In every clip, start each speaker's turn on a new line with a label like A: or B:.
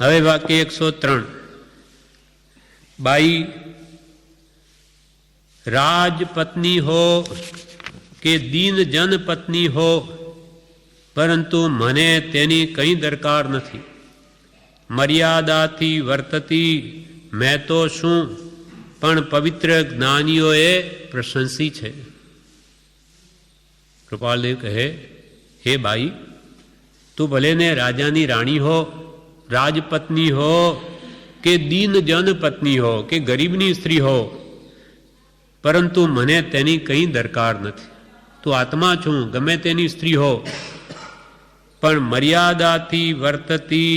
A: હવે વાક્ય 103. બાઈ રાજપત્ની હો કે દીન જન પત્ની હો, પરંતુ મને તેની કંઈ દરકાર નથી. મર્યાદાથી વર્તતી મેં તો શું, પણ પવિત્ર જ્ઞાનીઓએ પ્રશંસી છે. કૃપાલદેવ કહે, હે બાઈ, તું ભલે ને રાજાની રાણી હો, રાજપત્ની હો, કે દીન જન પત્ની હો, કે ગરીબની સ્ત્રી હો, પરંતુ મને તેની કંઈ દરકાર નથી. તું આત્મા છું, ગમે તેની સ્ત્રી હો, પણ મર્યાદાથી વર્તતી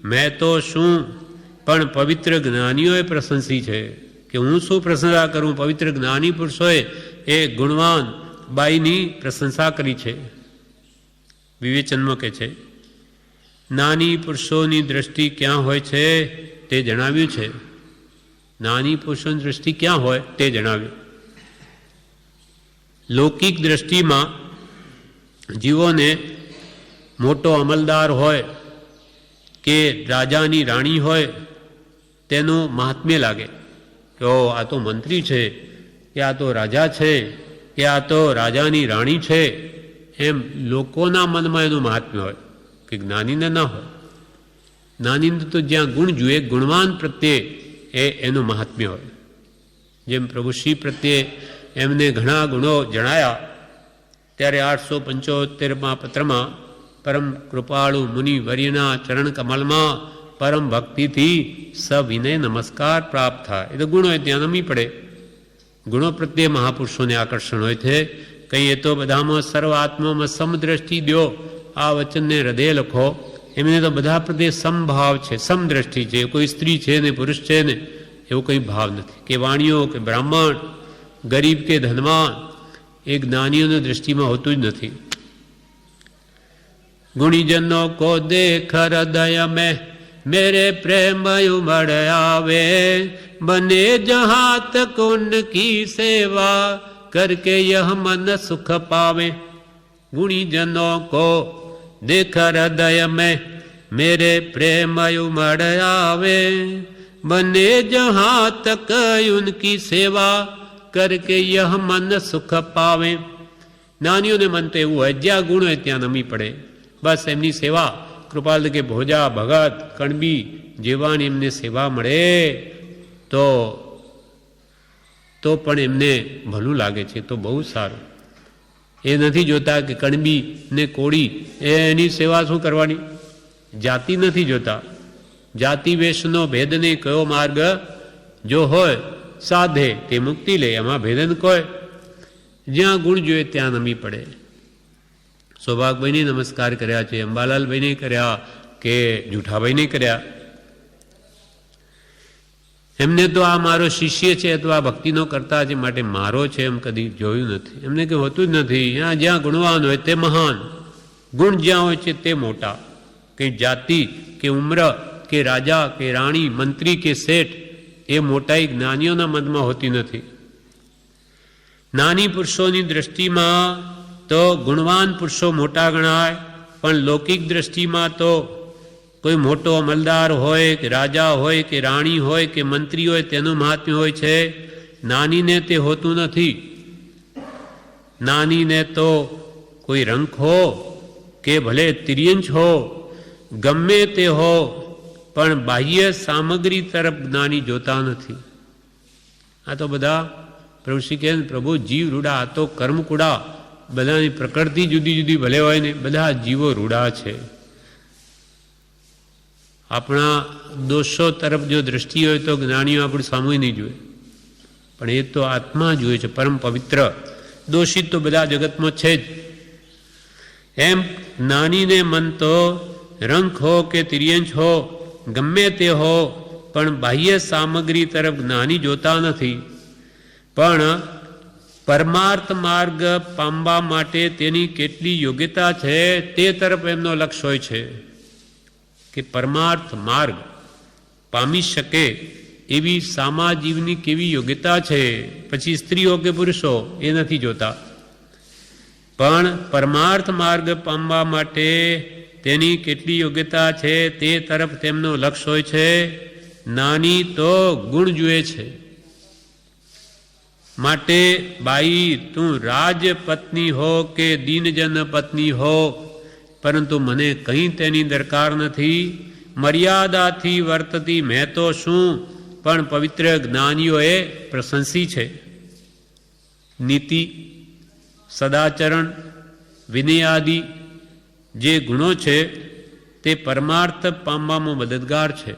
A: મેં તો શું, પણ પવિત્ર જ્ઞાનીઓએ પ્રશંસી છે. કે હું શું પ્રશંસા કરું? પવિત્ર જ્ઞાની પુરુષોએ એ ગુણવાન બાઈની પ્રશંસા કરી છે. વિવેચનમાં કહે છે, નાની પુરુષોની દ્રષ્ટિ ક્યાં હોય છે તે જણાવ્યું છે. નાની પુરુષોની દ્રષ્ટિ ક્યાં હોય તે જણાવ્યું. લૌકિક દ્રષ્ટિમાં જીવોને મોટો અમલદાર હોય કે રાજાની રાણી હોય તેનું મહાત્મ્ય લાગે કે ઓ આ તો મંત્રી છે, કે આ તો રાજા છે, કે આ તો રાજાની રાણી છે. એમ લોકોના મનમાં એનું મહાત્મ્ય હોય, કે જ્ઞાનીને ના હોય. જ્ઞાનીને તો જ્યાં ગુણ જોઈએ, ગુણવાન પ્રત્યે એનું મહાત્મ્ય હોય. જેમ પ્રભુ શ્રી પ્રત્યે એમને ઘણા ગુણો જણાયા, ત્યારે 875માં પત્રમાં પરમ કૃપાળુ મુનિ વર્યના ચરણ કમલમાં પરમ ભક્તિથી સવિનય નમસ્કાર પ્રાપ્ત થાય. એ તો ગુણ હોય ત્યાં નમી પડે. ગુણો પ્રત્યે મહાપુરુષોને આકર્ષણ હોય છે. કંઈ એ તો બધામાં સર્વ આત્મામાં સમદ્રષ્ટિ દો, આ વચનને હૃદય લખો. એમને તો બધા પ્રત્યે સમભાવ છે, સમદ્રષ્ટિ છે. કોઈ સ્ત્રી છે ને પુરુષ છે ને એવો કંઈ ભાવ નથી. કે વાણીઓ કે બ્રાહ્મણ, ગરીબ કે ધનવાન, એ જ્ઞાનીઓની દ્રષ્ટિમાં હોતું જ નથી. ગુણીજનો કો દેખ હૃદય મેં मेरे प्रेम उमड़ आवे, बने जहाँ तक उनकी सेवा करके यह मन सुख पावे. गुणीजनों को देख हृदय में मेरे प्रेम उमड़ आवे, बने जहाँ तक उनकी सेवा करके यह मन सुख पावे. જ્ઞાનીઓને મન તો એવું હોય જ્યાં ગુણ હોય ત્યાં નમી પડે. બસ એમની સેવા, કૃપાલ કે ભોજા ભગત કણબી જેવાની એમને સેવા મળે તો પણ એમને ભલું લાગે છે, તો બહુ સારું. એ નથી જોતા કે કણબી ને કોળી એની સેવા શું કરવાની. જાતિ નથી જોતા. જાતિ વેશનો ભેદને કયો માર્ગ જો હોય સાધે તે મુક્તિ લે. એમાં ભેદન કોઈ, જ્યાં ગુણ જોઈએ ત્યાં નમી પડે. સૌભાગભાઈને નમસ્કાર કર્યા છે, અંબાલાલભાઈને કર્યા કે જૂઠાભાઈને કર્યા. એમને તો આ મારો શિષ્ય છે તો આ ભક્તિનો કરતા છે માટે મારો છે એમ કદી જોયું નથી. એમને કંઈ હોતું જ નથી. જ્યાં ગુણવાન હોય તે મહાન, ગુણ જ્યાં હોય છે તે મોટા. કંઈ જાતિ કે ઉમ્ર કે રાજા કે રાણી, મંત્રી કે શેઠ, એ મોટાઈ જ્ઞાનીઓના મનમાં હોતી નથી. નાની પુરુષોની દ્રષ્ટિમાં તો ગુણવાન પુરુષો મોટા ગણાય, પણ લૌકિક દ્રષ્ટિમાં તો કોઈ મોટો અમલદાર હોય કે રાજા હોય કે રાણી હોય કે મંત્રી હોય તેનું મહાત્મ્ય હોય છે. નાનીને તે હોતું નથી. નાનીને તો કોઈ રંખ હો કે ભલે તિર્યંચ હો, ગમે તે હો, પણ બાહ્ય સામગ્રી તરફ જ્ઞાની જોતા નથી. આ તો બધા પ્રભુ શ્રી કહે, પ્રભુ જીવ રૂડા, આ તો કર્મકુડા. બધાની પ્રકૃતિ જુદી જુદી ભલે હોય ને, બધા જીવો રૂડા છે. આપણા દોષો તરફ જો દ્રષ્ટિ હોય તો જ્ઞાનીઓ આપણું સામું નહીં જોઈએ, પણ એ તો આત્મા જોઈએ છે, પરમ પવિત્ર. દોષિત તો બધા જગતમાં છે જ. એમ જ્ઞાનીને મન તો રંખ હો કે તિર્યંચ હો, ગમે તે હો, પણ બાહ્ય સામગ્રી તરફ જ્ઞાની જોતા નથી. પણ પરમાર્થ માર્ગ પામવા માટે તેની કેટલી યોગ્યતા છે તે તરફ એમનો લક્ષ્ય હોય છે. કે પરમાર્થ માર્ગ પામી શકે એવી સામાજીવની કેવી યોગ્યતા છે. પછી સ્ત્રીઓ કે પુરુષો એ નથી જોતા, પણ પરમાર્થ માર્ગ પામવા માટે તેની કેટલી યોગ્યતા છે તે તરફ તેમનો લક્ષ હોય છે. નાની તો ગુણ જુએ છે. માટે બાઈ તું રાજપત્ની હો કે દીનજન પત્ની હો, પરંતુ મને કંઈ તેની દરકાર નથી. મર્યાદાથી વર્તતી મેં તો શું, પણ પવિત્ર જ્ઞાનીઓએ પ્રશંસી છે. નીતિ, સદાચરણ, વિનય આદિ જે ગુણો છે તે પરમાર્થ પામવામાં મદદગાર છે.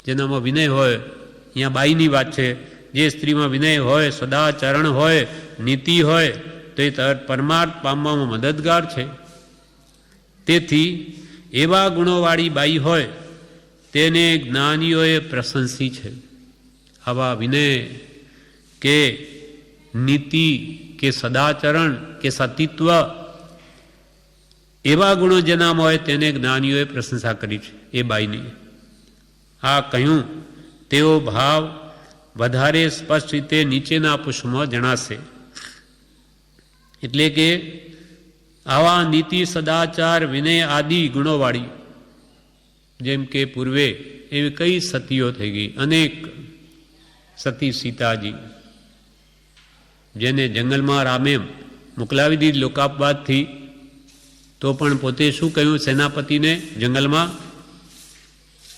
A: જેનામાં વિનય હોય, અહીંયા બાઈની વાત છે, જે સ્ત્રીમાં વિનય હોય, સદાચરણ હોય, નીતિ હોય તો એ પરમાર્થ પામવામાં મદદગાર છે. તેથી એવા ગુણોવાળી બાઈ હોય તેને જ્ઞાનીઓએ પ્રશંસી છે. આવા વિનય કે નીતિ કે સદાચરણ કે સતીત્વ એવા ગુણો જેનામાં હોય તેને જ્ઞાનીઓએ પ્રશંસા કરી છે એ બાઈની. આ કહ્યું તેઓ ભાવ વધારે સ્પષ્ટ રીતે નીચેના પુષ્પમાં જણાશે. એટલે કે આવા નીતિ, સદાચાર, વિનય આદિ ગુણોવાળી, જેમ કે પૂર્વે એવી કઈ સતીઓ થઈ ગઈ, અનેક સતી સીતાજી, જેને જંગલમાં રામે મોકલાવી દીધી લોકાપવાદથી, તો પણ પોતે શું કહ્યું સેનાપતિને જંગલમાં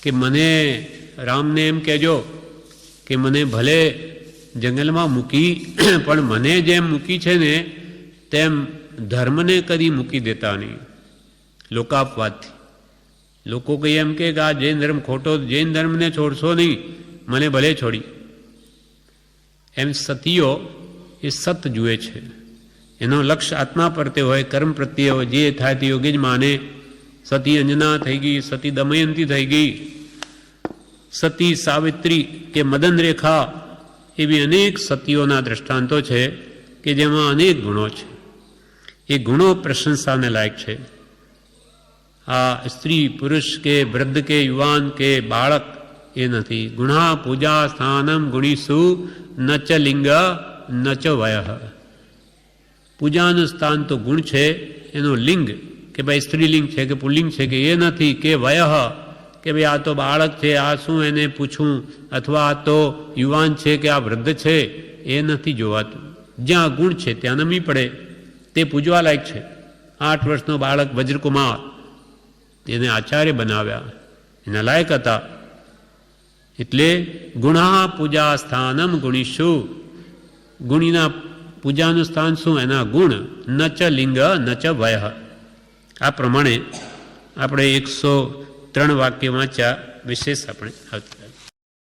A: કે મને રામને એમ કહેજો કે મને ભલે જંગલમાં મૂકી, પણ મને જેમ મૂકી છે ને તેમ ધર્મને કદી મૂકી દેતા નહીં. લોકાપવાદથી લોકો કઈ એમ કે આ જૈન ધર્મ ખોટો, જૈન ધર્મને છોડશો નહીં, મને ભલે છોડી. એમ સતીઓ એ સત જુએ છે. એનો લક્ષ્ય આત્મા પ્રત્યે હોય, કર્મ પ્રત્યે હોય, જે થાય તે યોગ્ય જ માને. સતી અંજના થઈ ગઈ, સતી દમયંતી થઈ ગઈ, સતી સાવિત્રી કે મદન રેખા, એવી અનેક સતીઓના દ્રષ્ટાંતો છે કે જેમાં અનેક ગુણો છે. એ ગુણો પ્રશંસાને લાયક છે. આ સ્ત્રી, પુરુષ કે વૃદ્ધ કે યુવાન કે બાળક એ નથી. ગુણા પૂજા સ્થાનમ ગુણીસુ ન ચ લિંગ ન ચ વય. પૂજાનું સ્થાન તો ગુણ છે, એનો લિંગ કે ભાઈ સ્ત્રીલિંગ છે કે પુલ્લિંગ છે કે એ નથી, કે વય કે ભાઈ આ તો બાળક છે, આ શું એને પૂછું, અથવા આ તો યુવાન છે કે આ વૃદ્ધ છે, એ નથી જોવાતું. જ્યાં ગુણ છે ત્યાં નમી પડે, તે પૂજવા લાયક છે. 8 વર્ષનો બાળક વજ્રકુમાર, તેને આચાર્ય બનાવ્યા, એના લાયક હતા. એટલે ગુણા પૂજા સ્થાનમ ગુણીશુ, ગુણીના પૂજાનું સ્થાન શું, એના ગુણ. ન ચ લિંગ ન ચ વય. આ પ્રમાણે આપણે 103 વાક્ય વાંચ્યા. વિશેષ આપણે